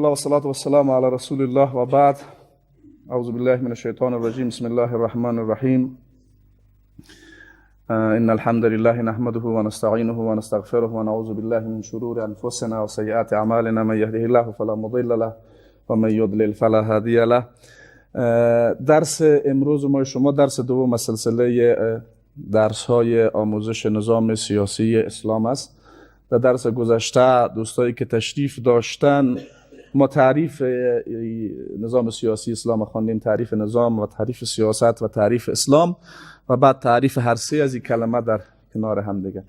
الله والصلاة والسلام على رسول الله و بعد. اعوذ بالله من الشیطان الرجیم. بسم الله الرحمن الرحیم. ان الحمد لله نحمده ونستعينه ونستغفره ونعوذ بالله من شرور انفسنا وسيئات اعمالنا. من يهده الله فلا مضل له ومن يضلل فلا هادي له. درس امروز ما شما درس دوم از سلسله درس های آموزش نظام سیاسی اسلام است. در درس گذشته دوستایی که تشریف داشتن ما تعریف نظام سیاسی اسلام خواندیم، تعریف نظام و تعریف سیاست و تعریف اسلام و بعد تعریف هر سه از این کلمه در کنار هم دیگه.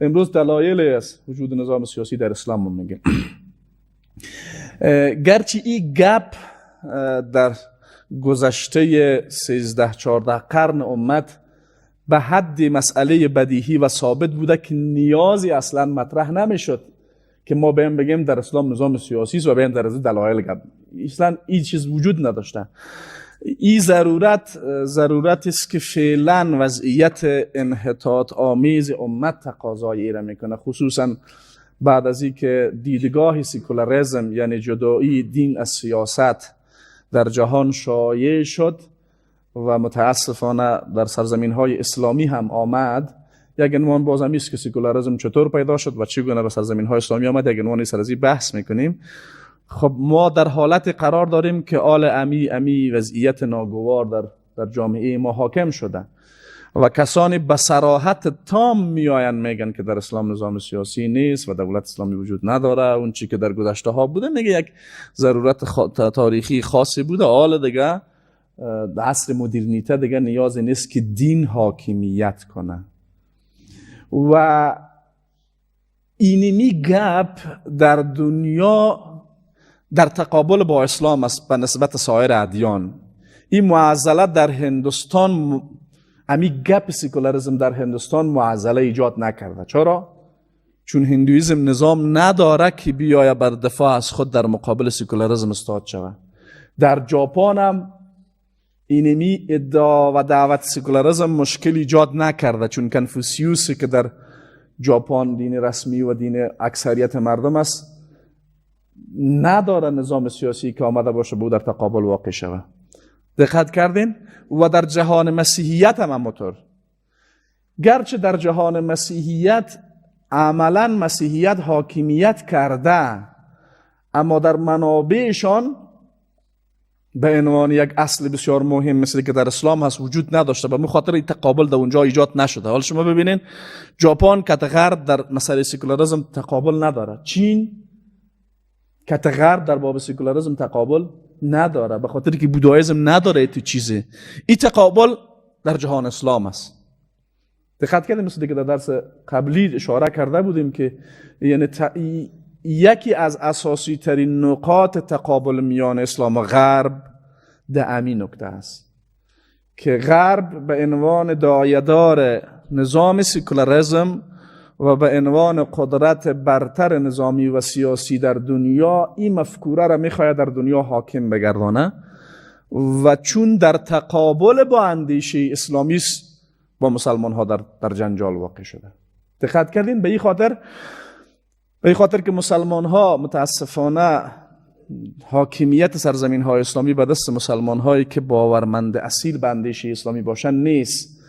امروز دلایل از وجود نظام سیاسی در اسلام میگیم. گرچه این گپ در گذشته 13-14 قرن امت به حد مسئله بدیهی و ثابت بوده که نیازی اصلا مطرح نمیشد که ما بگیم در اسلام نظام سیاسی است و بگیم در از دلایل گپ. اصلا این چیز وجود نداشته. این ضرورت است که فعلا وضعیت انحطاط آمیز امت تقاضای را میکنه، خصوصا بعد از اینکه دیدگاه سکولاریسم یعنی جدایی دین از سیاست در جهان شایع شد و متاسفانه در سرزمین های اسلامی هم آمد. یک عنوان باز همیست که سکولاریسم چطور پیدا شد و چگونه به سرزمین های اسلامی آمد، یک عنوانی سر از این بحث میکنیم. خب ما در حالت قرار داریم که آل امی وضعیت ناگوار در جامعه ما حاکم شده و کسانی به صراحت تام میآیند میگن که در اسلام نظام سیاسی نیست و دولت اسلامی وجود نداره. اون چی که در گذشته ها بوده میگه یک ضرورت تاریخی خاصی بوده. حال دیگه در عصر مدرنیته دیگه نیازی نیست که دین حاکمیت کنه و اینمی گپ در دنیا در تقابل با اسلام است به نسبت سایر ادیان. این معضله در هندوستان، امی گپ سکولاریسم در هندوستان معضله ایجاد نکرده. چرا؟ چون هندویزم نظام نداره که بیاید بر دفاع از خود در مقابل سکولاریسم استاد شود. در ژاپن هم اینمی ادعا و دعوت سکولاریسم مشکل ایجاد نکرده، چون کنفوسیوس که در ژاپن دین رسمی و دین اکثریت مردم است نداره نظام سیاسی که آمده باشه بود در تقابل واقع شود. دقت کردین؟ و در جهان مسیحیت هم همونطور. گرچه در جهان مسیحیت عملا مسیحیت حاکمیت کرده، اما در منابعشان به عنوان یک اصل بسیار مهم مثل که در اسلام هست وجود نداشته. به خاطر این تقابل در اونجا ایجاد نشده. حالا شما ببینین ژاپن کت غرب در مسئله سکولاریسم تقابل نداره. چین کت غرب در باب سکولاریسم تقابل نداره، به خاطر که بودایزم نداره تو چیزه. این تقابل در جهان اسلام است. دقت کردیم مثل که در درس قبلی اشاره کرده بودیم که یعنی یکی از اساسی ترین نقاط تقابل میان اسلام و غرب در همین نکته است که غرب به عنوان داعیه‌دار نظام سکولاریسم و به عنوان قدرت برتر نظامی و سیاسی در دنیا این مفکوره را میخواهد در دنیا حاکم بگردانه و چون در تقابل با اندیشه اسلامی با مسلمان ها در جنجال واقع شده. دقت کردین؟ به این خاطر که مسلمان ها متاسفانه حاکمیت سرزمین های اسلامی به دست مسلمان هایی که باورمند اصیل به اندیشه اسلامی باشن نیست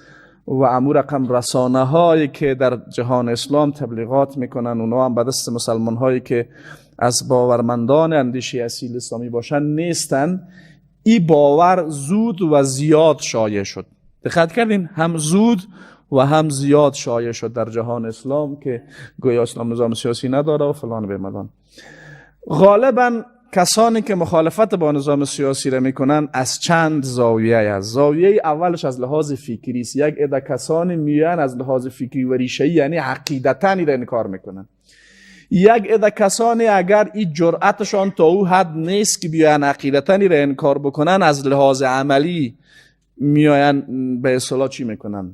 و امور رقم رسانه هایی که در جهان اسلام تبلیغات میکنن اونا هم به دست مسلمان هایی که از باورمندان اندیشه اصیل اسلامی باشن نیستن. این باور زود و زیاد شایع شد. دقت کردین؟ هم زود و هم زیاد شایع شد در جهان اسلام که گویا اسلام نظام سیاسی نداره و فلان بمدان. غالبا کسانی که مخالفت با نظام سیاسی را میکنن از چند زاویه است. زاویه اولش از لحاظ فکری است. یک عده کسانی میان از لحاظ فکری و ریشه‌ای یعنی عقیدتاً را انکار میکنن. یک عده کسانی اگر این جرأتشان تا او حد نیست که بیان عقیدتاً را انکار بکنن، از لحاظ عملی میان به اصطلاح چی میکنن؟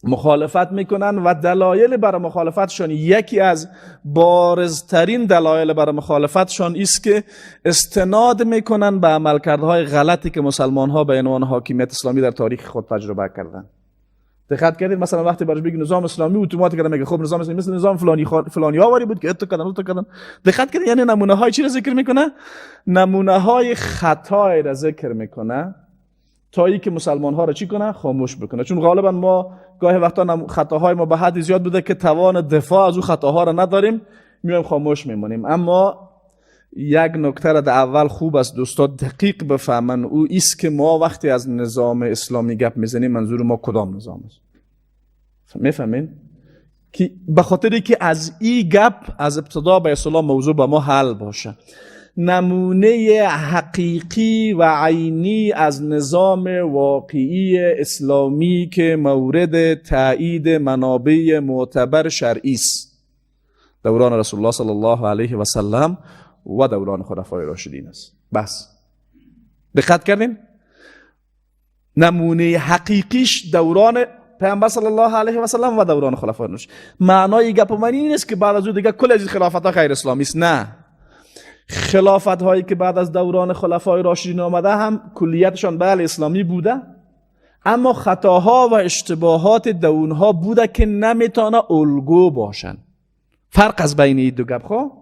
مخالفت میکنن و دلایل برای مخالفتشان، یکی از بارزترین دلایل برای مخالفتشان است که استناد میکنن به عملکردهای غلطی که مسلمان ها به عنوان حاکمیت اسلامی در تاریخ خود تجربه کردن. دقت کردید مثلا وقتی برش بگی نظام اسلامی اتوماتیکا میگه خب نظام اسلامی مثل نظام فلانی ها واری بود که اتو کردن. دقت کردید یعنی نمونه های چی را ذکر میکنه؟ نمونه های خطای را ذکر میکنه تا ای که مسلمان ها را چی کنه؟ خاموش بکنه. چون غالبا ما گاهی وقتا خطاهای ما به حدی زیاد بوده که توان دفاع از اون خطاها را نداریم، میایم خاموش میمونیم. اما یک نکته را در اول خوب است دوستان دقیق بفهمن، او است که ما وقتی از نظام اسلامی گپ میزنیم منظور ما کدام نظام است. میفهمین؟ که به خاطری که از این گپ از ابتدا به اصطلاح موضوع به ما حل باشه. نمونه حقیقی و عینی از نظام واقعی اسلامی که مورد تایید منابع معتبر شرعی است دوران رسول الله صلی الله علیه و سلم و دوران خلفای راشدین است. بس دقت کردین؟ نمونه حقیقیش دوران پیامبر صلی الله علیه و سلم و دوران خلفای راشدین. معنای گپ من این نیست که بعد از اون دیگه کل از خلافت‌ها غیر اسلامی است. نه، خلافت هایی که بعد از دوران خلفای راشدین آمده هم کلیتشان بله اسلامی بوده، اما خطاها و اشتباهات دونها بوده که نمیتونه الگو باشن. فرق از بین این دو گپ ها،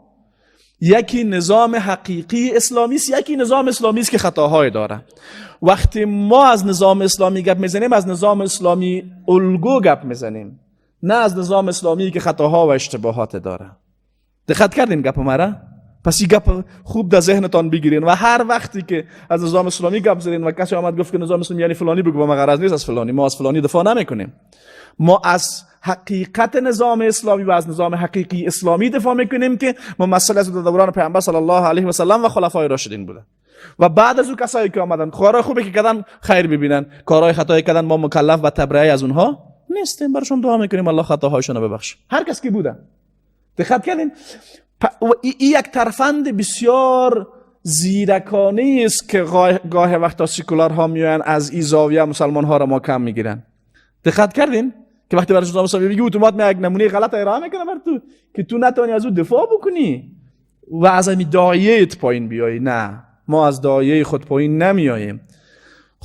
یکی نظام حقیقی اسلامی است، یکی نظام اسلامی است که خطاهای داره. وقتی ما از نظام اسلامی گپ میزنیم از نظام اسلامی الگو گپ میزنیم، نه از نظام اسلامی که خطاها و اشتباهات داره. دقت کردین گپ مرا؟ پس این گپ خوب در ذهنتان بگیرین و هر وقتی که از نظام اسلامی گپ زدین و کسی آمد گفت که نظام اسلامی یعنی فلانی بگو، ما غرض نیست از فلانی، ما از فلانی دفاع نمیکنیم. ما از حقیقت نظام اسلامی و از نظام حقیقی اسلامی دفاع میکنیم که ممثل از دوران پیامبر صلی الله علیه و سلم و خلفای راشدین بوده. و بعد از اون کسایی که آمدن کارهای خوبی که کردن خیر ببینن، کارهای خطایی کردن ما مکلف و تبرئه از اونها نیستیم، براشون دعا میکنیم الله خطاهاشون رو ببخشه. هر کس که بوده. دقت کردین؟ این یک ترفند بسیار زیرکانه است که گاه وقتا سکولارها میان از این زاویه مسلمان ها را ما کم میگیرن. دقت کردین که وقتی برای نظام اسلامی بگی اتومات یک نمونه غلط ارائه میکنه بر تو که تو نتونی از اون دفاع بکنی و از این داعیت پایین بیایی. نه، ما از داعیه خود پایین نمیاییم.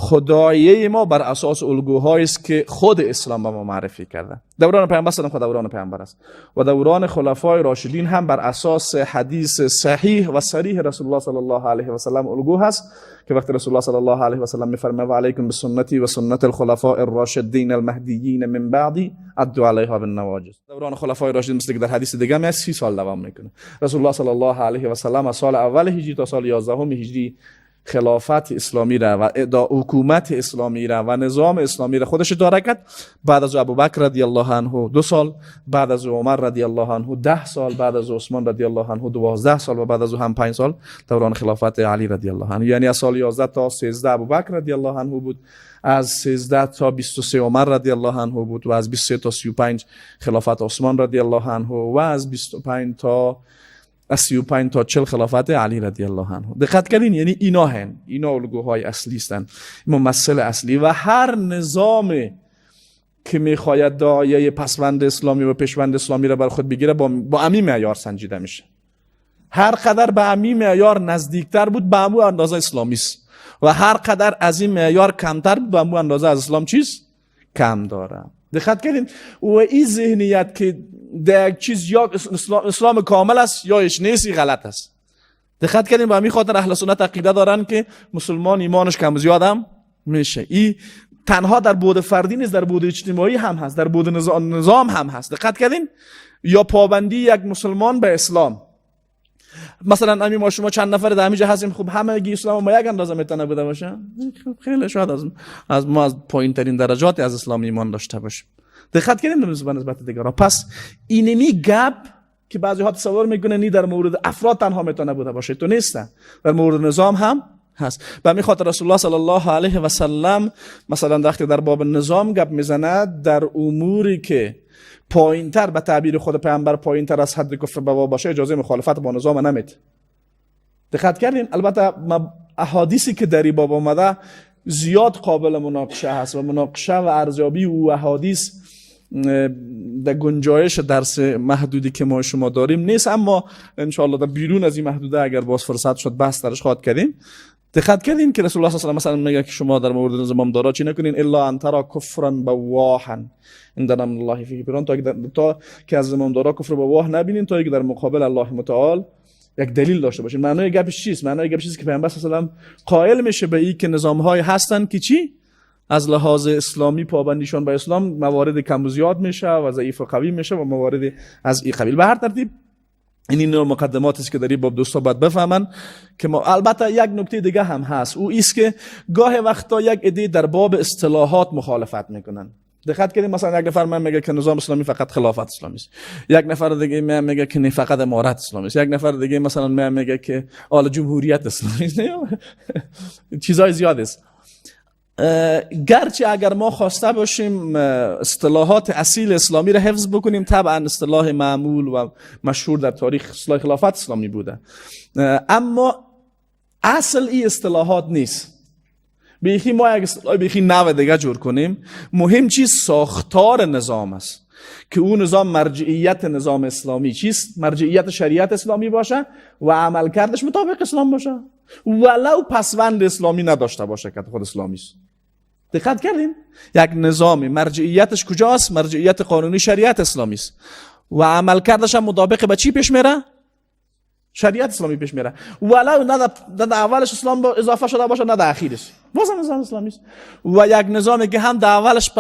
خدایه ما بر اساس الگوهایی است که خود اسلام به ما معرفی کرده. دوران پیامبر صلی الله علیه و دوران پیامبر است و دوران خلفای راشدین هم بر اساس حدیث صحیح و صریح رسول الله صلی الله علیه و سلم الگو هست که وقتی رسول الله صلی الله علیه و سلم میفرماید و علیکم بسنتی و سنت الخلفاء الراشدین المهدیین من بعدی عضوا علیها بالنواجذ. دوران خلفای راشدین مثل که در حدیث دیگه هم 30 سال دوام میکنه. رسول الله صلی الله علیه و سلم از سال اول هجری تا سال 11 هجری خلافت اسلامی را و حکومت اسلامی را و نظام اسلامی را خودش اداره کرد. بعد از ابوبکر رضی الله عنه 2 سال، بعد از عمر رضی الله عنه 10 سال، بعد از عثمان رضی الله عنه 12 سال و بعد از او هم 5 سال دوران خلافت علی رضی الله عنه. یعنی از سال 11 تا 13 ابوبکر رضی الله عنه بود، از 13 تا 23 عمر رضی الله عنه بود و از 23 تا 35 خلافت عثمان رضی الله عنه و از 25 تا از 35 تا 40 خلافت علی رضی الله عنه. دقت کردین؟ یعنی اینا الگوهای اصلی هستند، ممثل اصلی. و هر نظام که میخواید داعیه پسوند اسلامی و پیشوند اسلامی را بر خود بگیره با امی معیار سنجیده میشه. هر قدر به امی معیار نزدیکتر بود به همون اندازه اسلامی است و هر قدر از این معیار کمتر بود به همون اندازه از اسلام چیز کم داره. دقت کردین؟ و این ذهنیت که در یک چیز یا اسلام کامل است یا ایش نیست غلط است. دقت کردین؟ با همین خاطر اهل سنت عقیده دارن که مسلمان ایمانش کم زیاد هم میشه. این تنها در بعد فردی نیست، در بعد اجتماعی هم هست، در بعد نظام هم هست. دقت کردین؟ یا پابندی یک مسلمان به اسلام. مثلا همین ما شما چند نفر در همینجا هستیم، خب همه گی اسلام ما یک اندازه میتونه بوده باشه، خیلی شاید از ما از پایین ترین درجات از اسلام ایمان داشته باشیم. دقت کردین به نسبت دیگران. پس اینمی گپ که بعضی ها تصور میکنن نی در مورد افراد تنها میتونه بوده باشه، تو نیست، در مورد نظام هم هست. به همین خاطر رسول الله صلی الله علیه و سلم مثلا وقتی در باب نظام گپ میزنه در اموری که پایینتر به تعبیر خود پیامبر پایینتر از حد کفر بوا باشه اجازه مخالفت با نظام نمیده. دقت کردین؟ البته احادیثی که در این باب اومده زیاد قابل مناقشه هست و مناقشه و ارزیابی او احادیث در گنجایش درس محدودی که ما شما داریم نیست، اما انشاءالله در بیرون از این محدوده اگر باز فرصت شد بحث درش خواهد کردیم. دقت کردین که رسول الله صلی الله علیه و آله مثلا میگه که شما در مورد زمامدارا چی نکنین الا ان ترى کفرا بواحا عندنا من الله فيه بران، تا که از زمامدارا کفر بواح نبینین، تا که در مقابل الله متعال یک دلیل داشته باشین. معنای گپش چیست؟ معنای گپش چیست که پیامبر صلی الله علیه و آله قائل میشه به این که نظام‌های هستن که چی از لحاظ اسلامی پابندیشون به اسلام موارد کم و زیاد میشه و ضعیف و قوی میشه و موارد از این قبیل. به هر ترتیب این نوع مقدماتی است که در این باب دوستا باید بفهمن که ما البته یک نکته دیگه هم هست، او ایست که گاه وقتا یک عده در باب اصطلاحات مخالفت میکنن. دقت کنید مثلا یک نفر من میگه که نظام اسلامی فقط خلافت اسلامی است، یک نفر دیگه میگه که نه فقط امارت اسلامی است، یک نفر دیگه مثلا میگه که آل جمهوریت اسلامی است. چیزای زیاد است. گرچه اگر ما خواسته باشیم اصطلاحات اصیل اسلامی را حفظ بکنیم، طبعا اصطلاح معمول و مشهور در تاریخ اصطلاح خلافت اسلامی بوده، اما اصل این اصطلاحات نیست. بیخی ما یک اصطلاح بیخی نو دیگه جور کنیم. مهم چیز ساختار نظام است که اون نظام مرجعیت نظام اسلامی چیست، مرجعیت شریعت اسلامی باشه و عمل کردش مطابق اسلام باشه، ولو پسوند اسلامی نداشته باشه که خود اسلامی است. دقت کردین؟ یک نظام مرجعیتش کجاست؟ مرجعیت قانونی شریعت اسلامی است و عمل کردش هم مطابق به چی پیش میره؟ شریعت اسلامی پیش میره، ولو نه در اولش اسلام اضافه شده باشه نه در اخیرش، بازم نظام اسلامی است. و یک نظامی که هم در اولش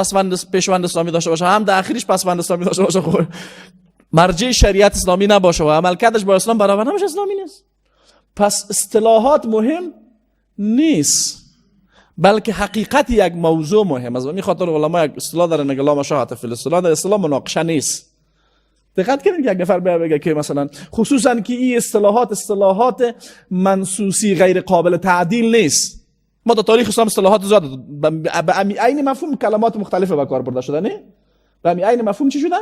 پیشوند اسلامی داشته باشه هم در اخیرش پسوند اسلامی داشته باشه، خب مرجع شریعت اسلامی نباشه و عمل کردش با اسلام برابر نباشه، اسلامی نیست. پس اصطلاحات مهم نیست، بلکه حقیقت یک موضوع مهم است. و می خاطر علما یک اصطلاح دارن میگه لا مشاهده فی الاصطلاح، در اصطلاح مناقشه نیست. دقت کنید که یک نفر بگه که مثلا خصوصا که این اصطلاحات منسوسی غیر قابل تعدیل نیست. ما در تاریخ اسلام اصطلاحات زیاد به عین مفهوم کلمات مختلفه به کار برده شده، نه؟ به عین مفهوم چی شده؟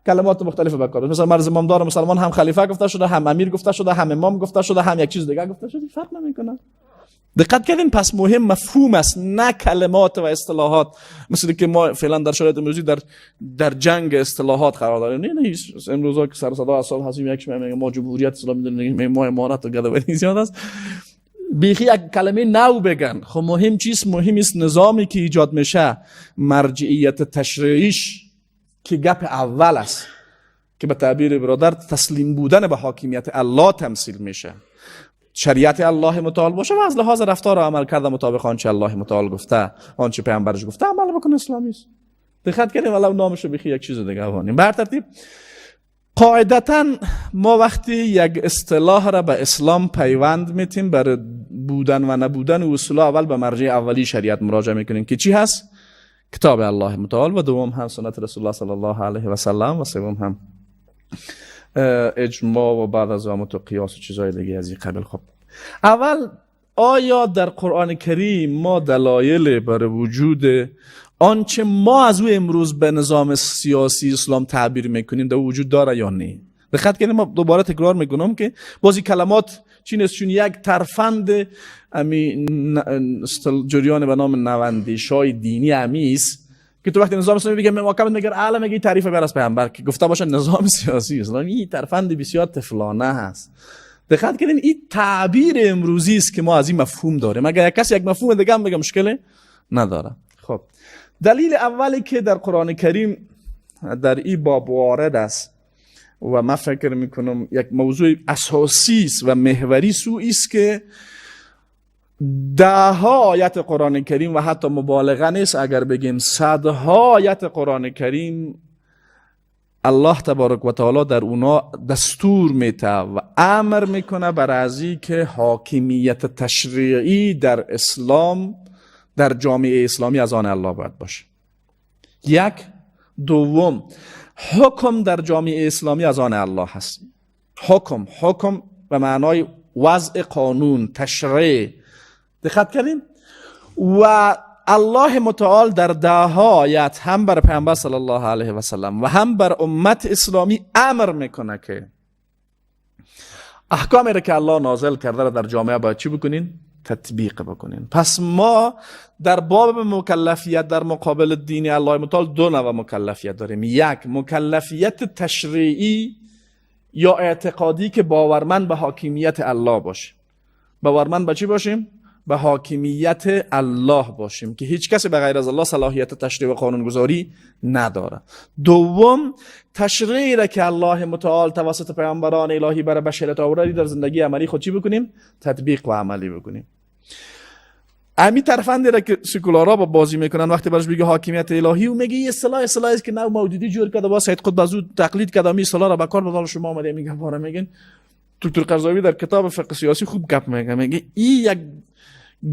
کلمات مختلفه به کار. مثلا مرز امامدار مسلمان هم خلیفه گفته شده، هم امیر گفته شده، هم امام گفته شده، هم یک چیز دیگه گفته شده، فرق نمیکنه. دقت کردین؟ پس مهم مفهوم است نه کلمات و اصطلاحات. مثل که ما فعلا در شرایط امروزی در جنگ اصطلاحات قرار داریم. نه امروزا که سر صدا اصل هستیم یک میگه ما جمهوریت اسلامی میگیم، ما امارت و گدوری زیاد است، بیخی یک کلمه نو بگن. خب مهم چیست؟ مهم است نظامی که ایجاد میشه مرجعیت تشریعیش که گپ اول است که به تعبیر برادر تسلیم بودن به حاکمیت الله تمثیل میشه، شریعت الله متعال باشه و از لحاظ رفتار و عمل کرده مطابق آنچه الله متعال گفته، آنچه پیامبرش گفته عمل بکنه، اسلامی است. دقت کنیم ولو نامش بیخی یک چیز دیگه وانیم. به هر ترتیب قاعدتاً ما وقتی یک اصطلاح را به اسلام پیوند میتیم، برای بودن و نبودن اصول اول به مرجع اولی شریعت مراجعه میکنیم که چی هست؟ کتاب الله متعال، و دوم هم سنت رسول الله صلی الله علیه و سلم، و سوم هم اجماع و بعد از اون تو قیاس و چیزای دیگه از این قبیل. خب اول آیا در قرآن کریم ما دلایل برای وجود آنچه ما از او امروز به نظام سیاسی اسلام تعبیر میکنیم در وجود داره یا نه؟ دقت کنید، ما دوباره تکرار میکنم که بازی کلمات چی نیست، چون یک ترفند جریان به نام نوندیشای دینی امیست که تو وقتی نظام اسلامی بگه محاکمت میگه اعلی میگه تعریف بر از پیامبر که گفته باشه نظام سیاسی اسلامی، این ترفند بسیار طفلانه هست. دقت کنین این تعبیر امروزی است که ما از این مفهوم داریم. اگر یک کسی یک مفهوم دیگه هم بگه مشکلی نداره. خب دلیل اولی که در قرآن کریم در این باب وارد است و من فکر میکنم یک موضوع اساسی است و محوری است که ده‌ها آیت قرآن کریم و حتی مبالغه نیست اگر بگیم صدها آیت قرآن کریم الله تبارک و تعالی در اونا دستور میده و امر میکنه بر ازی که حاکمیت تشریعی در اسلام، در جامعه اسلامی از آن الله باید باشه. یک. دوم، حکم در جامعه اسلامی از آن الله هست. حکم به معنای وضع قانون، تشریع. دقت کردیم؟ و الله متعال در ده‌ها آیت هم بر پیامبر صلی الله علیه و سلم و هم بر امت اسلامی امر میکنه که احکامی را که الله نازل کرده را در جامعه باید چی بکنین؟ تطبیق بکنین. پس ما در باب مکلفیت در مقابل دین الله متعال دو نوع مکلفیت داریم. یک، مکلفیت تشریعی یا اعتقادی که باورمند به حاکمیت الله باشه. باورمند به چی باشیم؟ به حاکمیت الله باشیم که هیچ کسی به غیر از الله صلاحیت تشریع و قانونگذاری نداره. دوم، تشریعی را که الله متعال توسط پیامبران الهی برای بشریت آورده در زندگی عملی خود چی بکنیم؟ تطبیق و عملی بکنیم. امی طرفندی را که سکولارا با بازی میکنن وقتی برش بگه حاکمیت الهی و میگه اصطلاحی است که نو موجودی جور کرده با سید قطب از او تقلید کرده، می اصطلاح را به کار بردار شما آمده میگه باره میگن. دکتر قرضاوی در کتاب فقه سیاسی خوب گپ میگه این یک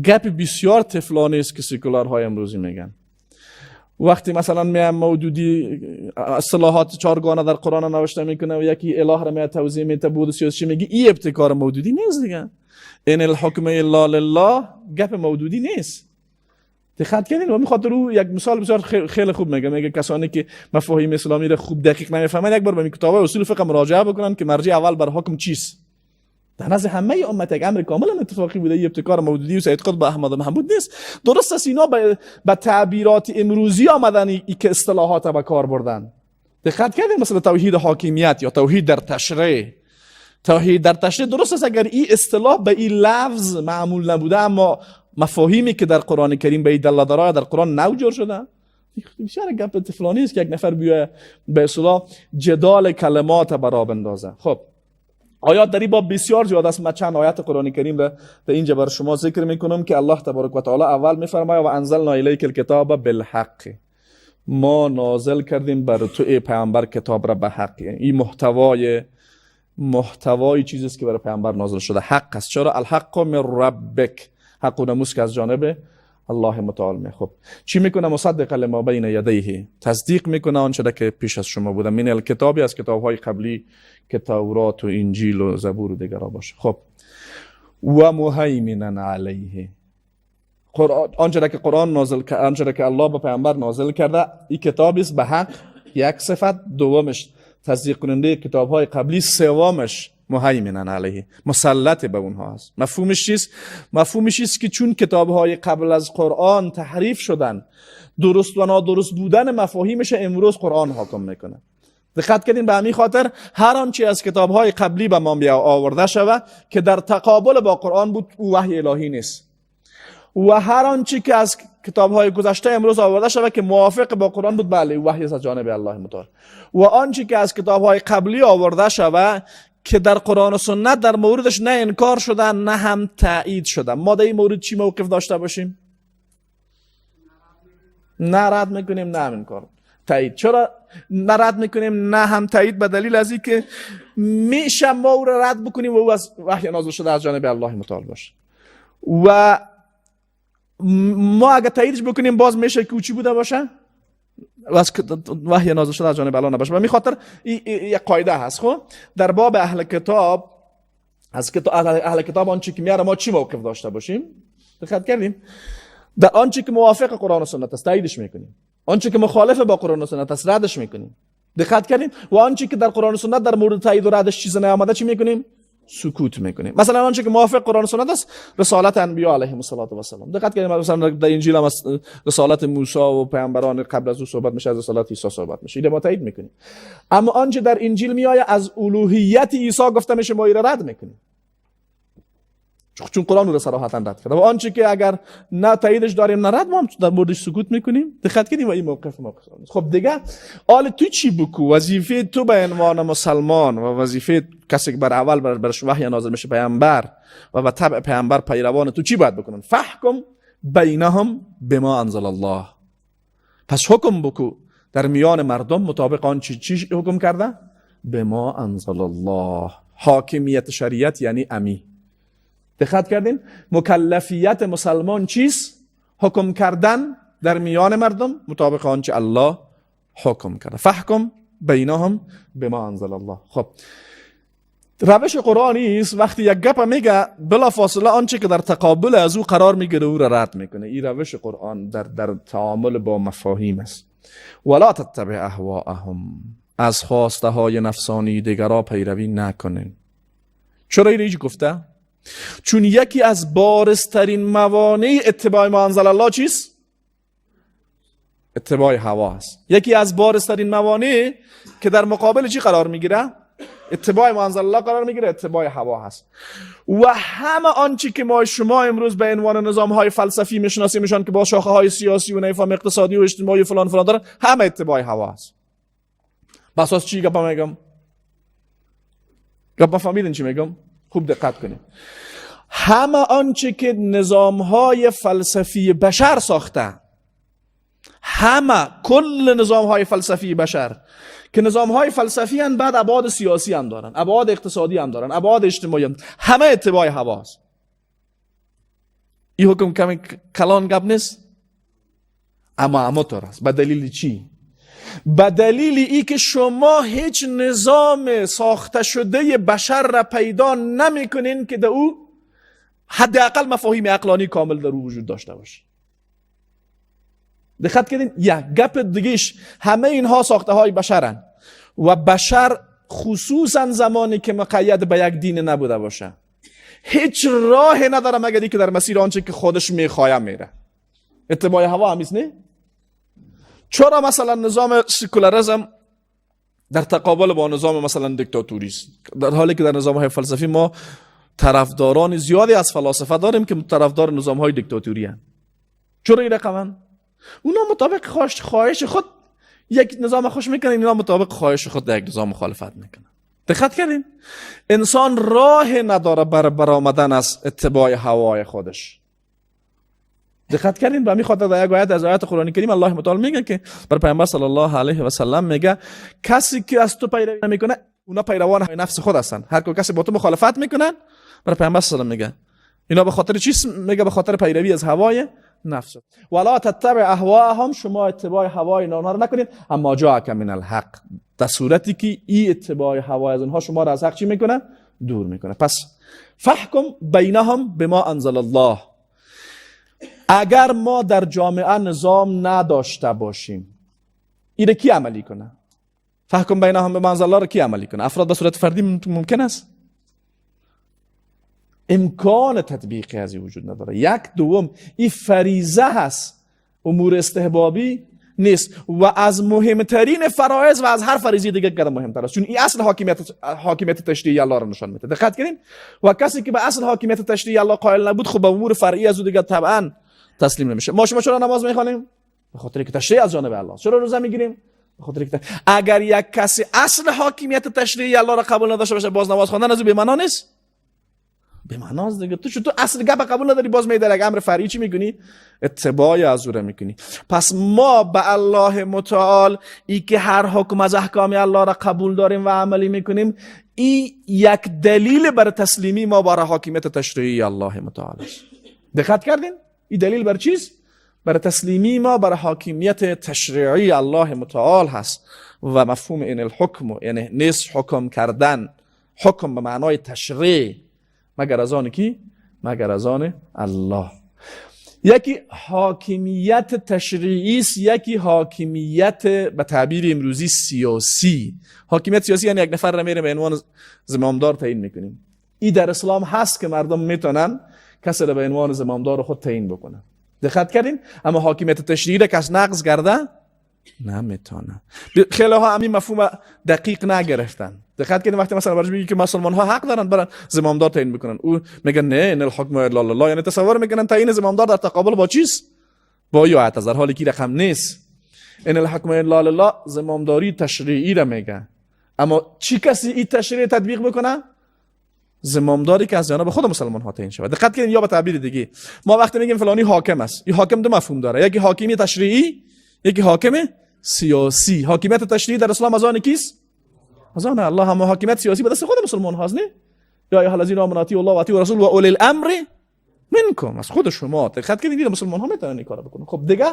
گپ بسیار طفلانه است که سکولارهای امروزی میگن. وقتی مثلا میام مودودی اصطلاحات چهارگانه در قرآن نوشته میکنه و یکی اله را میاد توضیح میده بود سیاسی میگه این ابتکار مودودی نیست دیگه. این الحکم الا لله گپ مودودی نیست. دقت کردین؟ و میخاطر او یک مثال بسیار خیلی خوب میگه کسانی که مفاهیم اسلامی را خوب دقیق نمیفهمن یک بار به کتاب اصول فقه مراجعه بکنن که مرجع اول بر حکم چیست. در نزد همه امت یک امر کاملا اتفاقی بوده. ابتکار مودودی و سید قطب احمد محمود نیست. درست است اینا به تعبیرات امروزی آمدن که اصطلاحات به کار بردن. دقت کردین؟ مثلا توحید حاکمیت یا توحید در تشریع. توحید در تشریع درست است اگر این اصطلاح به این لفظ معمول نبوده، اما مفاهیمی که در قرآن کریم به این دلالت داره در قرآن نو جور شده. بسیار گپ طفلانی است که یک نفر بیاد به اصطلاح جدال کلمات برا بندازه. خب آیات در این باب بسیار زیاد است. من چند آیات قرآن کریم را در اینجا برای شما ذکر میکنم که الله تبارک و تعالی اول میفرماید و انزلنا الیک الکتاب بالحق، ما نازل کردیم بر تو ای پیامبر کتاب را به حق. این محتوای چیزی است که برای پیامبر نازل شده حق است. چرا؟ الحق من ربک، حق و نموس که از جانب الله متعال. خب چی میکنه؟ مصدق لما بین یدیه، تصدیق میکنه آنچه که پیش از شما بوده. من الکتابی از کتاب‌های قبلی که تورات و انجیل و زبور و دیگرها باشه. خب و مهیمنا علیه، آنچه که قرآن نازل کرده، آنچه که الله به پیامبر نازل کرده، این کتابی است به حق. یک صفت. دومش تصدیق کننده کتاب‌های قبلی. سومش مهیمنا علیه، مسلط به اونها است. مفهومش چیست؟ مفهومش است که چون کتاب‌های قبل از قرآن تحریف شدن، درست و نادرست بودن مفاهیمش امروز قرآن حکم میکنه. دقت کردین؟ به همین خاطر هر آنچه از کتاب‌های قبلی به ما آورده شود که در تقابل با قرآن بود، او وحی الهی نیست. و هر آنچه که از کتاب‌های گذشته امروز آورده شود که موافق با قرآن بود، بله وحی از جانب الله متعال. و آنچه که از کتاب‌های قبلی آورده شود که در قرآن و سنت در موردش نه انکار شده نه هم تایید شده، ما در این مورد چی موقف داشته باشیم؟ نه رد میکنیم نه هم انکار تایید. چرا نه رد میکنیم نه هم تایید؟ به دلیل از این که میشه ما او را رد بکنیم و او از وحی نازل شده از جانب الله متعال باشه، و ما اگه تاییدش بکنیم باز میشه که او چی بوده باشه؟ وحی نازل شده از جانب الله نباشه. و می خاطر یک قاعده هست. خب در باب اهل کتاب، از اهل کتاب آنچه که میاره ما چی موقف داشته باشیم؟ دقت کردیم؟ در آنچه که موافق قرآن و سنت است تاییدش میکنیم، آنچه که مخالف با قرآن و سنت است ردش میکنیم. دقت کردیم؟ و آنچه که در قرآن و سنت در مورد تایید و ردش چیز نیامده چی میکنیم؟ سکوت میکنیم. مثلا آنچه که موافق قرآن و سنت است رسالت انبیا علیهم السلام. دقت کردیم مثلا در انجیل هم رسالت موسی و پیامبران قبل از او صحبت میشه، از رسالت عیسی صحبت میشه. اینو ما تایید میکنیم. اما آنچه در انجیل میآید از الوهیت عیسی گفته میشه ما اینو رد میکنیم، چون قرآن رو صراحتا رد کرده. و آنچه که اگر نه تاییدش داریم نه رد، ما هم در موردش سکوت میکنیم. دقت کردیم؟ و این موقف خب دیگه حال تو چی بکو؟ وظیفه تو به عنوان مسلمان و وظیفه کسی که بر اول برش وحی نازل میشه پیامبر و به تبع پیامبر پیروان تو چی باید بکنن؟ فحکم بینهم بما انزل الله، پس حکم بکو در میان مردم مطابق آن چی حکم کرده؟ بما انزل الله. حاکمیت شریعت یعنی امی. دقت کردین؟ مکلفیت مسلمان چیست؟ حکم کردن در میان مردم مطابق آنچه الله حکم کرده. فحکم بینهم بما انزل الله. خب روش قرآنی است وقتی یک گپ میگه بلا فاصله آنچه که در تقابل از او قرار میگیره او را رد میکنه. این روش قرآن در تعامل با مفاهیم است. ولا تتبع اهواءهم، از خواسته های نفسانی دیگرها پیروی نکنین. چرا اینو گفته؟ چون یکی از بارزترین موانع اتباع ما انزل الله چیست؟ اتباع هوا است. یکی از بارزترین موانع که در مقابل چی قرار میگیره؟ اتباع ما انزل الله قرار میگیره، اتباع هوا هست. و همه آنچه که ما شما امروز به عنوان نظام های فلسفی میشناسیمشان که با شاخه های سیاسی و نفهم اقتصادی و اجتماعی و فلان فلان دارن، همه اتباع هوا هست. بس از چی گپ میگم؟ گپ فهمیدین چی میگم؟ خوب دقت کنید. همه آنچه که نظام های فلسفی بشر ساخته، همه کل نظام های فلسفی بشر که نظام های فلسفی هن، بعد ابعاد سیاسی هم دارن، ابعاد اقتصادی هم دارن، ابعاد اجتماعی هم، همه اتباع هواست. این حکم کمی کلان گپ نیست، اما طور است. به دلیل چی؟ به دلیل ای که شما هیچ نظام ساخته شده بشر را پیدا نمی کنین که در او حداقل مفاهیم عقلانی کامل در او وجود داشته باشه. دقت کردین؟ یک گپ دیگهش، همه اینها ساخته های بشرن و بشر خصوصا زمانی که مقید به یک دین نبوده باشه هیچ راه نداره مگر اینکه در مسیر آنچه که خودش میخواه میره. اتباع هوا همیست نه؟ چرا مثلا نظام سکولاریسم در تقابل با نظام مثلا دیکتاتوری است، در حالی که در نظام های فلسفی ما طرفداران زیادی از فلاسفه داریم که طرفدار نظام های دیکتاتوری هستند. چرا این رقمن؟ اونا مطابق خواهش خود یک نظام خوش میکنن، اینا مطابق خواهش خود یک نظام مخالفت میکنن. دقت کردین؟ انسان راه نداره برآمدن از اتباع هوای خودش. دقت کردین؟ به همین خاطر در یک آیت از آیات قرآن کریم الله متعال میگه که بر پیامبر صلی الله علیه و سلم میگه کسی که از تو پیروی نمیکنه اونا پیروان نفس خود هستن. هر کسی با تو مخالفت میکنن بر پیامبر صلی الله میگه اینا به خاطر چی میگه؟ به خاطر پیروی از هوای نفس. ولا تتبع اهواهم، شما اتباع هوای آنها رو نکنید، اما جاءک من الحق، در صورتی که این اتباع هوای از اونها شما را از حق چی میکنه؟ دور میکنه. پس فحکم بینهم بما انزل الله، اگر ما در جامعه نظام نداشته باشیم این کی عملی کنه؟ فحکم بینهم بما انزل الله رو کی عملی کنه؟ افراد به صورت فردی ممکن است؟ امکان تطبیقی از این وجود نداره. یک دوم این فریضه هست، امور استحبابی نیست و از مهمترین فرایض و از هر فریضه دیگه قدم مهمتر است، چون این اصل حاکمیت تشریعی الله رو نشان میده. دقت کنین؟ و کسی که به اصل حاکمیت تشریعی الله قائل نبود خب به امور فرعی از او دیگه طبعا تسلیم نمیشه. ما شما چرا نماز میخوانیم؟ به خاطر که تشریع از جانب الله. چرا روزه میگیریم؟ به خاطر که اگر یک کسی اصل حاکمیت تشریعی الله را قبول نداشته باشه باز نماز خواندن از او به معنا نیست. به معناست دیگه. تو اصل گپ قبول نداری باز میداری اگه امر فرعی چی میکنی؟ اتباع از او را میکنی. پس ما به الله متعال ای که هر حکم از احکام الله را قبول داریم و عملی میکنیم، این یک دلیل بر تسلیمی ما برای حاکمیت تشریعی الله متعال است. دقت کردین؟ این دلیل بر چیز؟ بر تسلیمی ما برای حاکمیت تشریعی الله متعال هست. و مفهوم این الحکم یعنی نیست حکم کردن، حکم به معنای تشریع مگر از آن کی؟ مگر از آن الله. یکی حاکمیت تشریعی است، یکی حاکمیت به تعبیر امروزی سیاسی. حاکمیت سیاسی یعنی یک نفر را میره به عنوان زمامدار تعیین میکنیم. این در اسلام هست که مردم میتونن کسی را به عنوان زمامدار خود تعیین بکنن. دقت کردین؟ اما حاکمیت تشریعی را کس نقض کرده نمیتونه. خیلی ها همین مفهوم دقیق نگرفتن. دقت کنید وقتی مثلا برای میگه که مسلمان ها حق دارن برن زمامدار تعیین بکنن، او میگن نه ان الحکم الا الله، یعنی تصور میکنن تعیین زمامدار در تقابل با چیز؟ با آیات، در حالی که رقم نیست. ان الحکم الا الله زمامداری تشریعی را میگه، اما چی کسی این تشریع تطبیق بکنه؟ زمامداری که از جانب خود مسلمان ها تعیین شود. دقت کنید، یا به تعبیر دیگه ما وقتی میگیم فلانی حاکم است، این حاکم دو مفهوم داره، یکی حاکمی تشریعی، یکی حاکم سیاسی. حاکمیت تشریعی در اسلام از آن کیست؟ از آن الله. هم حاکمیت سیاسی به دست خود مسلمان هاست نه؟ یا ایها الذین آمنوا اطیعوا الله و اطیعوا الرسول و اولی الامر منکم، از خود شما. دقت کنید مسلمان ها میتونن این کارو بکنن. خب دیگه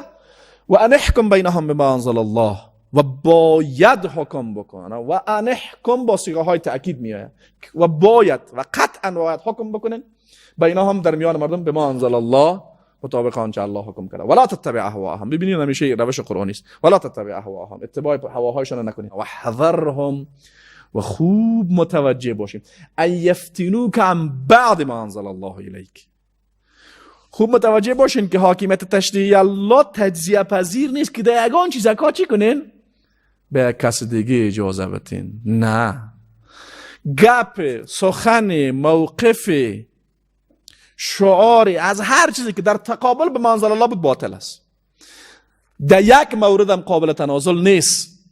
و ان احکم بینهم بما انزل الله، و باید حکم بکنن و ان احکم با صیغه های تاکید میاد و باید و قطعا باید حکم بکنن بینهم در میان مردم بما انزل الله، مطابق آنچه الله حکم کرده. ولا تتبع اهواهم، ببینید همیشه روش قرآنی است. ولا تتبع اهواهم، اتباع هواهایشان نکنید. و حذرهم، و خوب متوجه باشیم ان یفتنوک عن بعد ما انزل الله الیک. خوب متوجه باشین که حاکمیت تشریعی الله تجزیه پذیر نیست که در یگان چیز کار چی کنین؟ به کس دیگه اجازه بدین. نه، گپ، سخن، موقف، شعاری از هر چیزی که در تقابل به ما انزل الله بود باطل است. در یک مورد هم قابل تنازل نیست.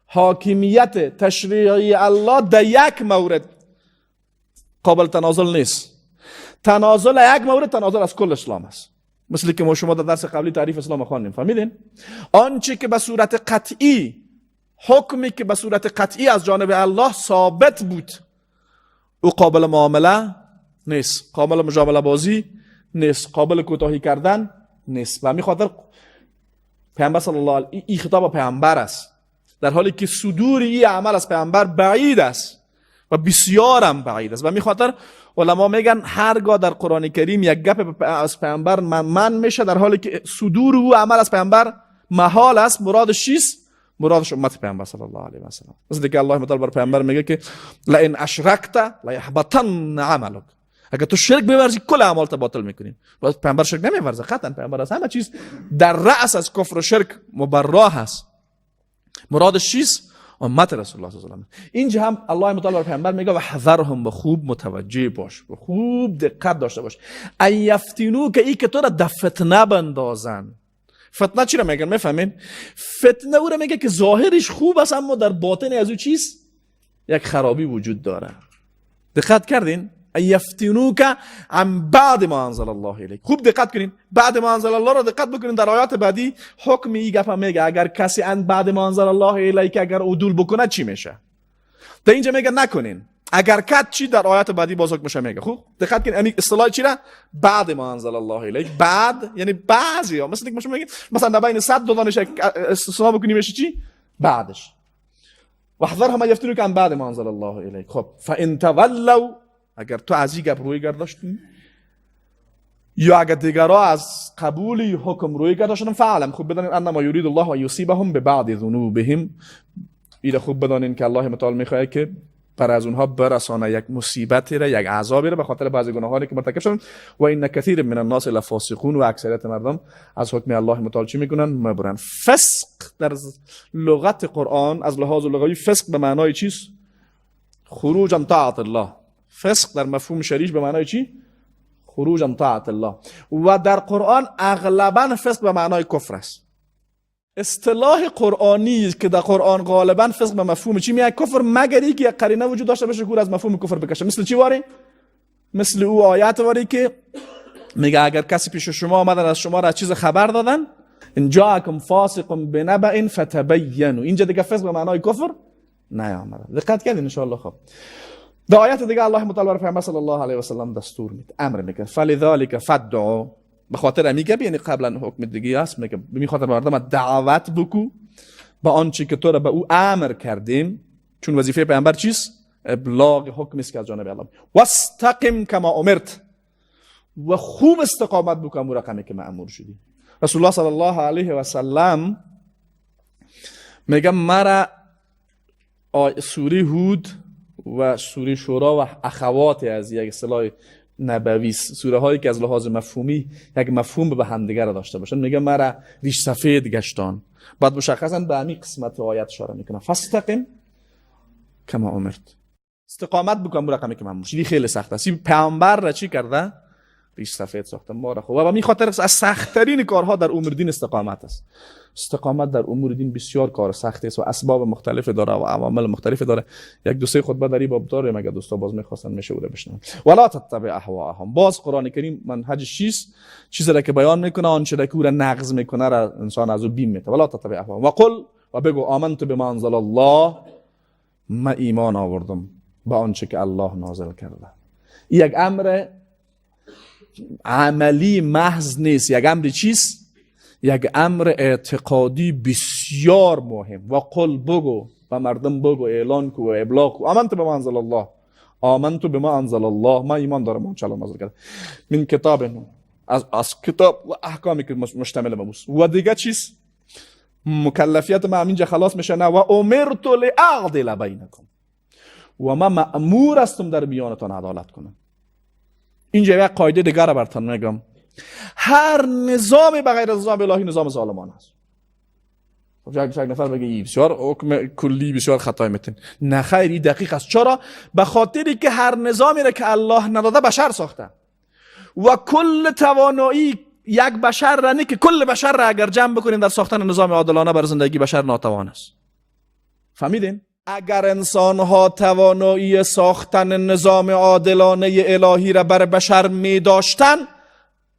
حاکمیت تشریعی الله در یک مورد قابل تنازل نیست. تنازل یک مورد تنازل از کل اسلام است. مثل که ما شما در درس قبلی تعریف اسلام خواندیم، فهمیدین؟ آنچه که به صورت قطعی، حکمی که به صورت قطعی از جانب الله ثابت بود، او قابل معامله نیست، قابل مجامله بازی نیست، قابل کوتاهی کردن نیست. و همین خاطر پیامبر صلی الله علیه و این خطاب پیامبر است، در حالی که صدور این عمل از پیامبر بعید است و بسیار هم بعید است. و همین خاطر علما میگن هرگاه در قرآن کریم یک گپ از پیامبر من میشه، در حالی که صدور او عمل از پیامبر محال است، مرادش چیست؟ مرادش امت پیامبر صلی الله علیه و سلم. مثل که الله تعالی بر پیامبر میگه که لئن اشرکت لیحبطن عملک، اگر تو شرک بورزی کل اعمالت باطل میکنیم. و پیامبر شرک نمیورزه، قطعا پیامبر از همه چیز در رأس از کفر و شرک مبرا هست. مرادش چیست؟ امت رسول الله صلی الله علیه و سلم. اینجا هم الله تعالی بر پیامبر میگه و حذرهم، به خوب متوجه باش، به خوب دقت داشته باش، ان یفتنو، که ای که تو را در فتنه بندازن. فتنه چی را میگن؟ میفهمین؟ فتنه او را میگه که ظاهرش خوب است اما در باطن از او چیست؟ یک خرابی وجود داره. دقت کردین؟ ان یفتنوک عن بعد ما انزل الله الیک. خوب دقت کنین، بعد ما انزل الله را دقت بکنین. در آیات بعدی حکم این گپ میگه اگر کسی ان بعد ما انزل الله الیک اگر عدول بکنه چی میشه. در اینجا میگه نکنین. اگر کد چی در آیات بعدی باز حکمش میگه. خوب دقت کنین، یعنی اصطلاح چی را؟ بعد ما انزل الله الیک. بعد یعنی بعضی ها مثلا که میگه مثلا بین 100 دو دانش استثناء بکنیم میشه چی؟ بعدش. واحذرهم یفتنوک عن بعد ما انزل الله الیک. خب فان تولوا، اگر تو از این گپ روی گرداشتی یا اگر دیگرها از قبول حکم روی گرداشتن، فعلم، خوب بدانین انما یرید الله و یصیبهم ببعض ذنوبهم. این خوب بدانین که الله متعال میخواد که پر از اونها برسانه یک مصیبتی را، یک عذابی را به خاطر بعضی گناهانی که مرتکب شدن. و ان کثیر من الناس لفاسقون، و اکثریت مردم از حکم الله متعال چی میکنن؟ میبرن. فسق در لغت قرآن از لحاظ لغوی فسق به معنای چیست؟ خروج عن طاعت الله. فسق در مفهوم شریعه به معنای چی؟ خروج عن طاعت الله. و در قرآن اغلبا فسق به معنای کفر است. اصطلاح قرآنی که در قرآن غالبا فسق به مفهوم چی میاد؟ کفر، مگر اینکه یک قرینه وجود داشته باشه که از مفهوم کفر بکشه. مثل چی واری؟ مثل او آیات واری که میگه اگر کسی پیش شما آمدن از شما را چیز خبر دادن، ان جاءکم فاسق بنبأ فتبینوا. اینجا دیگه فسق به معنای کفر نیامده. دقت کردین ان شاء الله. خب در آیات دیگه الله متعال بر پیامبر صلی الله علیه و سلم دستور میده، امر میکنه فلذلک فدعوا. به خاطر میگه یعنی قبلا حکم دیگه است، میگه به خاطر مردم دعوت بکو با آنچه که تو را به او امر کردیم، چون وظیفه پیامبر چیست؟ ابلاغ حکم است که از جانب الله. واستقم کما امرت، و خوب استقامت بکن اون رقمی که مأمور شدی. رسول الله صلی الله علیه و سلم میگه مرا سوره هود و سوره شورا و اخوات از یک اصطلاح نبوی، سوره هایی که از لحاظ مفهومی یک مفهوم به همدیگر را داشته باشن، میگه مرا ریش سفید گشتان. بعد مشخصا به همین قسمت آیت اشاره میکنه فاستقم کما امرت، استقامت بکن بر رقمی که مأمور شدی. خیلی سخت است. پیامبر را چی کرده؟ ریش سفید ساخته. ما را خوب و به خاطر از سخت ترین کارها در امور دین استقامت است. استقامت در امور دین بسیار کار سختی است و اسباب مختلف داره و عوامل مختلف داره. یک دو سه خطبه در این باب داره، مگه دوستا باز میخواستن میشه اون بشنون. ولا تتبع اهواهم. باز قرآن کریم منهجش چیست؟ چیزی را که بیان میکنه، آنچه را که او را نقض میکنه را انسان از او بیم میته. ولا تتبع اهواهم. و قل، و بگو آمنت بما انزل الله، من ایمان آوردم با آنچه که الله نازل کرده. یک امر عملی محض نیست، یک امر چیست؟ یک امر اعتقادی بسیار مهم. و قل، بگو و مردم بگو، اعلان کو و ابلاغ کو آمنت بما انزل الله، آمنت بما انزل الله، من ایمان دارم اون چه الله نازل کرده، من کتاب، از کتاب و احکامی که مشتمل مبوس. و دیگه چیست؟ مکلفیت ما اینجا خلاص میشه نه. و امرت لاعدل بینکم، و من مأمور هستم در میانتان عدالت کنم. اینجا یک قاعده دیگر را براتون میگم. هر نظامی بغیر از نظام الهی نظام ظالمانه است. یک نفر بگه این بسیار حکم کلی بسیار خطای میتن. نه خیر، این دقیق است. چرا؟ به خاطری که هر نظامی را که الله نداده بشر ساخته و کل توانایی یک بشر را نه که کل بشر را اگر جمع بکنیم در ساختن نظام عادلانه بر زندگی بشر ناتوان است. فهمیدین؟ اگر انسان ها توانایی ساختن نظام عادلانه الهی را بر بشر می داشتن،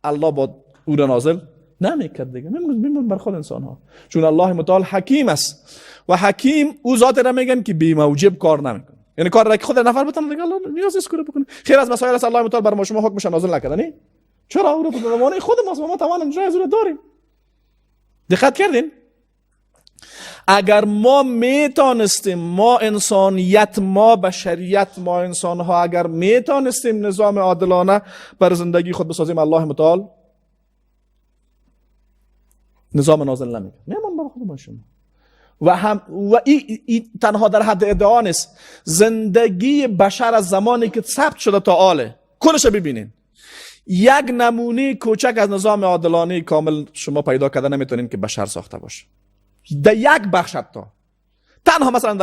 الله با او را نازل نمیکرد دیگه. میمون بر خود انسان ها، چون الله متعال حکیم است و حکیم او ذات را میگن که بی موجب کار نمیکنه. یعنی کار را که خود نفر بتونه دیگه الله نیاز نیست کار بکنه. خیر از مسائل است الله متعال بر ما شما حکمش نازل نکرده. نه چرا؟ او رو به زمانه خود ما توان اجرای از او داریم. دقت کردین؟ اگر ما میتونستیم، ما انسانیت، ما بشریت، ما انسان ها اگر میتونستیم نظام عادلانه بر زندگی خود بسازیم، الله متعال نظام نازل نمیکنه. میمون بر خود ما شما و این تنها در حد ادعا نیست. زندگی بشر از زمانی که ثبت شده تا آله کلش ببینین، یک نمونه کوچک از نظام عادلانه کامل شما پیدا کرده نمیتونین که بشر ساخته باشه. در یک بخش حتی تنها مثلا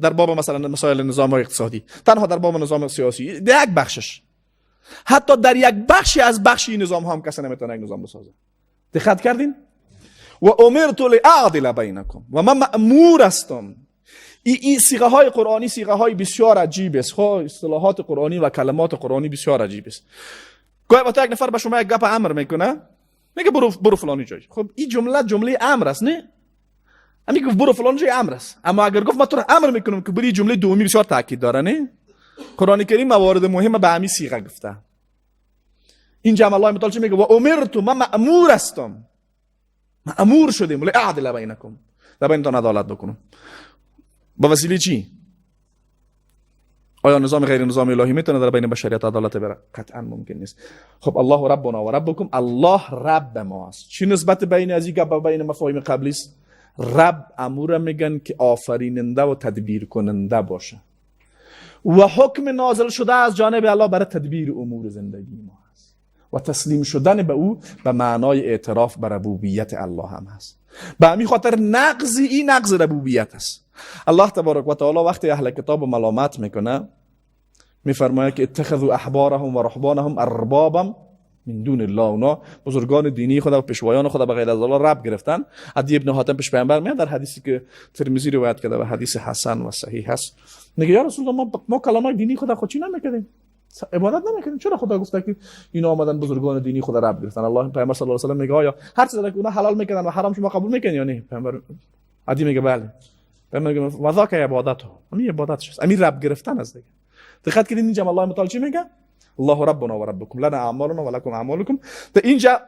در باب مثلا مسائل نظام اقتصادی، تنها در باب نظام سیاسی، در یک بخشش، حتی در یک بخشی از بخشی نظام هم کسی نمیتونه یک نظام بسازه. دقت کردین؟ و امرت لاعدل بینکم، و من مأمور هستم. این صیغه های قرآنی صیغه های بسیار عجیب است. اصطلاحات قرآنی و کلمات قرآنی بسیار عجیب است. گاهی وقتا یک نفر به شما یک گپ امر میکنه، میگه برو فلانی جای. خب این جمله امر است، نه؟ امی گفت برو فلان جای امر است، اما اگر گفت من تو را امر میکنم که بری، جمله دومی بسیار تاکید داره. نه؟ قرآن کریم موارد مهم به همین صیغه گفته. اینجا الله متعال میگه و امرت، من مأمور هستم، مأمور شدیم لاعدل بینکم، در بینتان عدالت بکنم. با وسیله چی؟ آیا نظام غیر نظام الهی میتونه در بین بشریت عدالت بره؟ قطعا ممکن نیست. خب الله ربنا و ربکم، الله رب ماست. چی نسبت بین از این گپ بین مفاهیم قبلی است؟ رب امور میگن که آفریننده و تدبیر کننده باشه و حکم نازل شده از جانب الله برای تدبیر امور زندگی ما هست و تسلیم شدن به او به معنای اعتراف به ربوبیت الله هم هست. به همین خاطر این نقض ربوبیت است. الله تبارک و تعالی وقتی اهل کتاب ملامت میکنه میفرماید که اتخذوا احبارهم و رهبانهم اربابا من دون الله، اونا بزرگان دینی خدا و پیشوایان خدا به غیر از الله رب گرفتن. عدی ابن حاتم پیش پیامبر میاد در حدیثی که ترمذی روایت کرده و حدیث حسن و صحیح است، میگه یا رسول الله ما کلامای دینی خدا خود چی نمیکردیم، عبادت نمیکردیم، چرا خدا گفته که اینا آمدن بزرگان دینی خدا رب گرفتن؟ الله پیامبر صلی الله علیه و آله میگه آیا هر چیزی که اونا حلال میکردن و حرام شما قبول میکنین یا نه؟ پیامبر عدی میگه بله. پیامبر میگه و ذاک عبادته، همین عبادتش است، همین رب گرفتن است دیگه. دقت کنید اینجا الله متعال چی میگه؟ الله ربنا و ربکم لنا اعمالنا و لکم اعمالکم. تا اینجا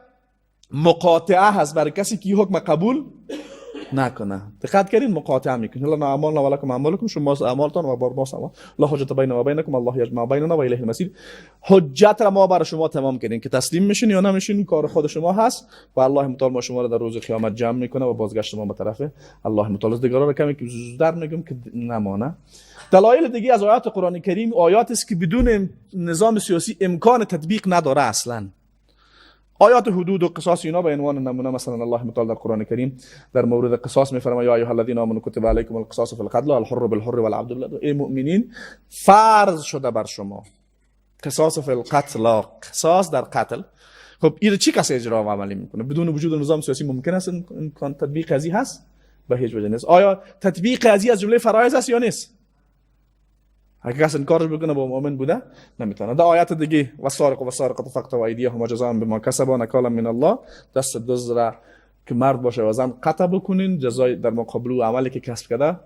مقاطعه هست برای کسی که حکم قبول نکنه. دقت کردین مقاطعه میکنه، لنا اعمالنا و لکم اعمالکم، شما اعمالتان و بر ما سوا، لا حجت بین و بینکم، الله یجمع بیننا و الیه المصیر. حجت را ما برای شما تمام کردیم که تسلیم میشین یا نمیشین کار خود شما هست و الله متعال ما شما را در روز قیامت جمع میکنه و بازگشت ما به طرف الله متعال. دیگه را کمی که زودتر میگم که نمانه. دلایل دیگه از آیات قرآن کریم آیات است که بدون نظام سیاسی امکان تطبیق نداره اصلا. آیات حدود و قصاص اینا به عنوان نمونه، مثلا الله متعال در قرآن کریم در مورد قصاص میفرماید یا ایها الذین آمنوا کتب علیکم القصاص فی القتل الحر بالحر والعبد بالعبد، ای مؤمنین فرض شده بر شما قصاص فی القتل، قصاص در قتل. خب این چی کسی اجرا و عملی میکنه؟ بدون وجود نظام سیاسی ممکن است امکان تطبیق ازی هست؟ به هیچ وجه نیست. آیا تطبیق ازی از جمله فرایض است یا نیست؟ اگه کسی انکارش بکنه با مؤمن بوده نمیتونه. در آیات دیگه والسارق والسارقة فاقطعوا ایدیهما جزاء بما کسبوا نکالا من الله، دست دزد را که مرد باشه و زن قطع بکنین جزای در مقابل عملی که کسب کرده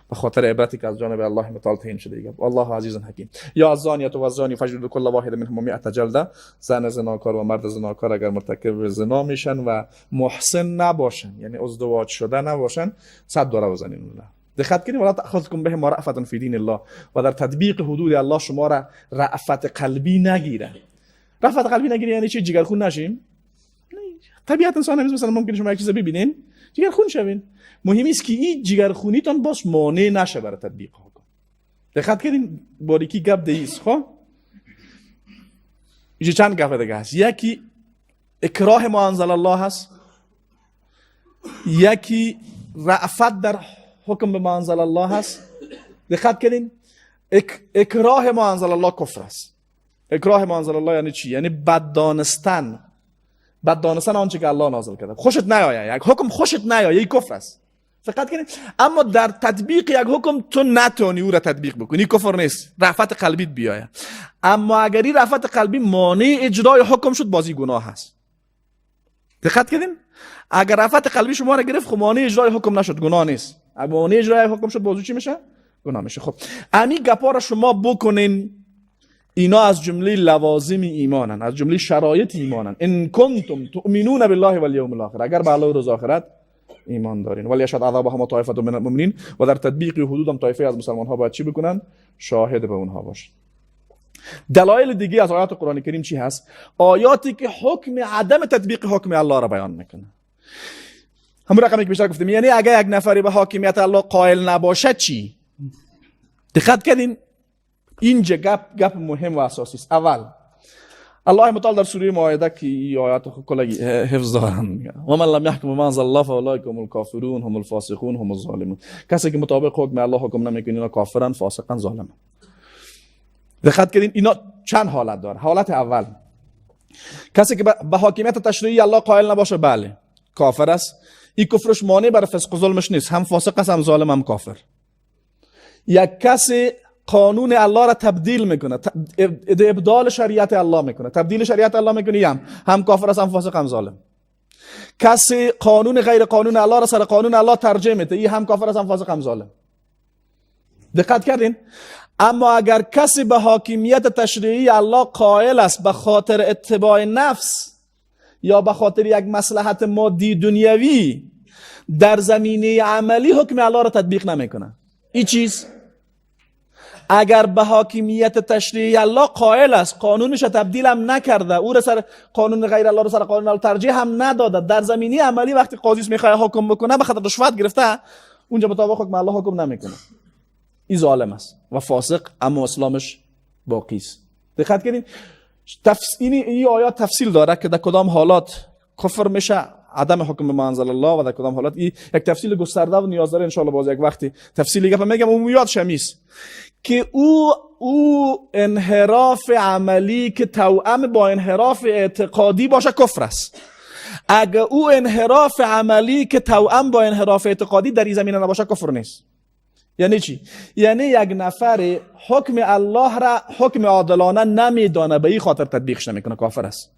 به خاطر عبرتی که از جانب الله متعال تعیین شده دیگه. الله عزیز حکیم. یا الزانیة والزانی فاجلدوا كل واحد منهما 100 جلده، زن زناکار و مرد زناکار اگر مرتکب زنا میشن و محسن نباشن، یعنی ازدواج شده نباشن، 100 دوره بزنین اونها. دقت کنید ولا تأخذكم بهم رأفة فی دین الله، و در تطبیق حدود الله شما را رأفت قلبی نگیره. رأفت قلبی نگیره یعنی چی؟ جگرخون نشیم. طبیعت انسان همیشه مثلا ممکنه شما یک چیز ببینین جگرخون شوین، مهم است که این جگرخونیتون باش مانع نشه برای تطبیق حکم. دقت کنید باریکی گپ دیست. خب اینجا چند گپ دیگه هست. یکی اکراه ما انزل الله هست، یکی رأفت در حکم به ما انزل الله هست؟ دقت کردین؟ اکراه ما انزل الله کفر است. اکراه ما انزل الله یعنی چی؟ یعنی بد دانستن آنچه که الله نازل کرده. خوشت نیاید یک حکم، خوشت نیاید، این کفر است. دقت کنید. اما در تطبیق یک حکم تو نتونی او را تطبیق بکنی، کفر نیست، رأفت قلبیت بیاید. اما اگر این رأفت قلبی مانع اجرای حکم شد، بازی گناه هست. دقت کردین؟ اگر رأفت قلبی شما را گرفت، خب مانع اجرای حکم نشد، گناه نیست. اگر مانع اجرای حکم شد، بازی چی میشه؟ گناه میشه. خب امی گپا را شما بکنین، اینا از جمله لوازم ایمانن، از جمله شرایط ایمانن. ان کنتم تؤمنون بالله والیوم الاخر، اگر به الله و روز آخرت ایمان دارین. ولی اشهد عذابهم طائفه من المؤمنین، و در تطبیق حدود هم طایفه از مسلمان ها باید چی بکنن؟ شاهد به اونها باشن. دلایل دیگه از آیات قرآن کریم چی هست؟ آیاتی که حکم عدم تطبیق حکم الله را بیان میکنه. همون رقمی که بیشتر گفتیم، یعنی اگر یک نفری به حاکمیت الله قائل نباشه چی؟ دقت کردین؟ اینجا گپ مهم و اساسی است. اول الله متعال در سوره مائده که این آیات کلی حفظ دارن میگه و من لم يحكم بما انزل الله فاولئک هم الکافرون هم الفاسقون هم الظالمون. کسی که مطابق حکم الله حکم نمیکنه اینا کافرن، فاسقن، ظالمن. دقت کردین؟ اینا چند حالت داره. حالت اول، کسی که به حاکمیت تشریعی الله قائل نباشه، بله کافر است. این کفرش مانع بر فسق و ظلمش نیست، هم فاسق است، هم ظالم، هم کافر. یک کسی قانون الله را تبدیل میکنه، ابدال شریعت الله میکنه، تبدیل شریعت الله میکنه، هم کافر است، هم فاسق، هم ظالم. کسی قانون غیر قانون الله را سر قانون الله ترجمه میده، این هم کافر است، هم فاسق، هم ظالم. دقت کردین؟ اما اگر کسی به حاکمیت تشریعی الله قائل است به خاطر اتباع نفس یا به خاطر یک مصلحت مادی دنیوی، در زمینه عملی حکم الله را تطبیق نمیکنه. این چیز اگر به حاکمیت تشریعی الله قائل است، قانونش تبدیل هم نکرده، او را سر قانون غیر الله را سر قانون الله ترجیح هم نداده، در زمینه عملی وقتی قاضی میخواد حکم بکنه به خاطر رشوت گرفته، اونجا مطابق حکم الله حکم نمیکنه. این ظالم است و فاسق، اما اسلامش باقی است. دقت کنید، این آیات تفصیل داره که در کدام حالات کفر میشه، عدم حکم ما انزل الله، و در کدام حالات این یک تفصیل گسترده و نیاز داره ان شاء الله باز یک وقتی تفصیلی گپ میگم. عمومیات شمیس که او انحراف عملی که توأم با انحراف اعتقادی باشه کفر است. اگر او انحراف عملی که توأم با انحراف اعتقادی در این زمینه نباشه کفر نیست. یعنی چی؟ یعنی یک نفر حکم الله را حکم عادلانه نمیدانه، به این خاطر تطبیقش نمیکنه، کافر است.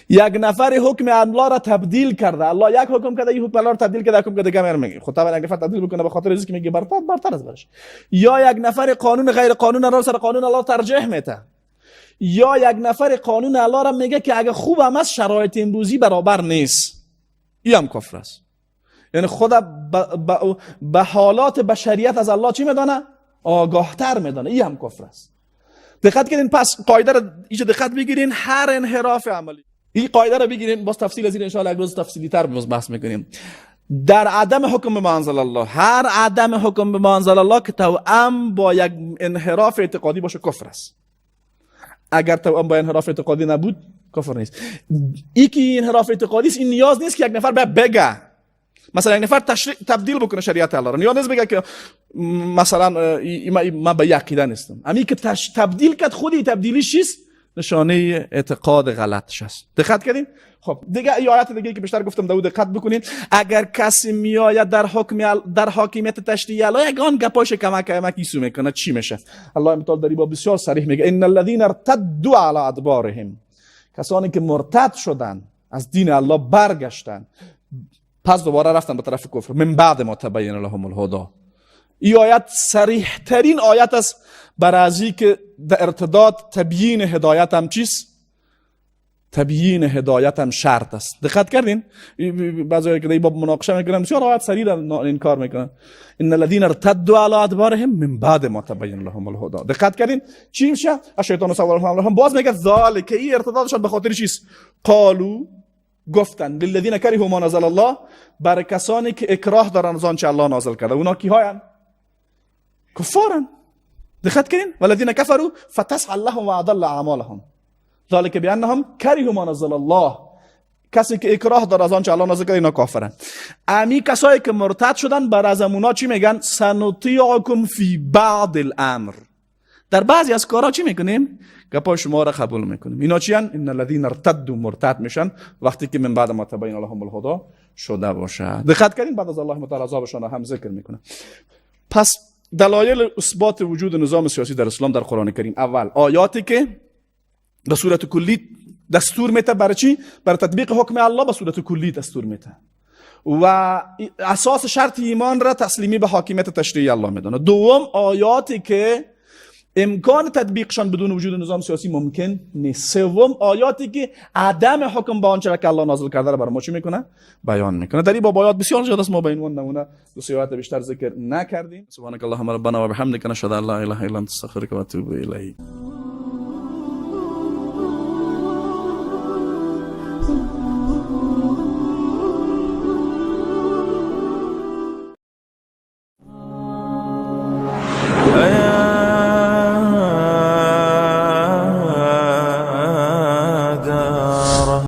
یک نفر حکم الله را تبدیل کرده، الله یک حکم کرده، این حکم الله را تبدیل کرده، حکم کرده دیگه میگه خود طبعا یک نفر تبدیل بکنه به خاطر ریزی میگه برتر از برش. یا یک نفر قانون غیر قانون الله سر قانون الله ترجیح میده، یا یک نفر قانون الله را میگه که اگه خوب هم است شرایط امروزی برابر نیست، این هم کفر است. یعنی خود به حالات بشریت از الله چی میدانه؟ آگاهتر میدانه، این هم کفر است. دقت کنین، پس قاعده را اینجا دقت بگیرین، هر انحراف عملی، این قاعده را بگیرین، باز تفصیل از این ان شاء الله یک روز تفصیلی تر باز بحث میکنیم. در عدم حکم به ما انزل الله، هر عدم حکم به ما انزل الله که توأم با یک انحراف اعتقادی باشه کفر است. اگر توأم با انحراف اعتقادی نبود کفر نیست. این که انحراف اعتقادی است، این نیاز نیست که یک نفر بگه، مثلا یک نفر تبدیل بکنه شریعت الله را، نیاز نیست بگه که مثلا من به عقیده نیستم. امی که تبدیل کرد، خودی تبدیلیش چیست؟ نشانه اعتقاد غلطش است. دقت کردین؟ خب دیگه ای آیات دیگه که بیشتر گفتم داود دقت بکنین. اگر کسی میآید در حاکمیت تشریعی الله یگان گپاش کمک ایسو میکنه، چی میشه؟ الله متعال در این باب بسیار صریح میگه ان الذين ارتدوا على ادبارهم، کسانی که مرتد شدن، از دین الله برگشتن، پس دوباره رفتن به طرف کفر، من بعد ما تبین لهم الهدى. این آیت صریح ترین آیت است برای که در ارتداد تبیین هدایت هم چیست؟ تبیین هدایت هم شرط است. دقت کردین؟ بعضی که در باب مناقشه میکنن بسیار آیت صریح این کار میکنن. ان الذين ارتدوا على ادبارهم من بعد ما تبین لهم الهدى. دقت کردین؟ چی میشه؟ الشیطان سول لهم، باز میگه ذالک، این ارتدادشون به خاطر چیست؟ قالوا، گفتن، للذین کرهوا ما نزل الله، برای کسانی که اکراه دارن از آنچه الله نازل کرده. اونا کی هاین؟ کفارن. دقت کردین؟ والذین کفروا فتسعى لهم واضل اعمالهم ذلك بانهم کرهوا ما نزل الله. کسی که اکراه داره از آنچه الله نازل کرده اینا کافرن. امی کسایی که مرتد شدن بر از امونا چی میگن؟ سنطیعکم فی بعض الامر، در بعضی از کارا چی میکنیم؟ گپای شما را قبول میکنیم. اینا چی ان؟ ان الذين ارتدوا مرتد میشن وقتی که من بعد ما تبین لهم الهدى شده باشه. دقت کردین بعد از الله تعالی عذابشان هم ذکر میکنه. پس دلایل اثبات وجود نظام سیاسی در اسلام در قرآن کریم: اول آیاتی که به صورت کلی دستور میته برای چی؟ برای تطبیق حکم الله به صورت کلی دستور میته و اساس شرط ایمان را تسلیمی به حاکمیت تشریعی الله میدونه. دوم آیاتی که امکان تطبیقشان بدون وجود نظام سیاسی ممکن نیست. سوم آیاتی که عدم حکم به آنچه که الله نازل کرده را برای ما چی میکنه؟ بیان میکنه. در این باب آیات بسیار زیاد است، ما به این نمونه دو سه آیات بیشتر ذکر نکردیم. سبحانك اللهم ربنا و بحمدک نشهد ان لا اله الا انت استغفرک و اتوب الیک.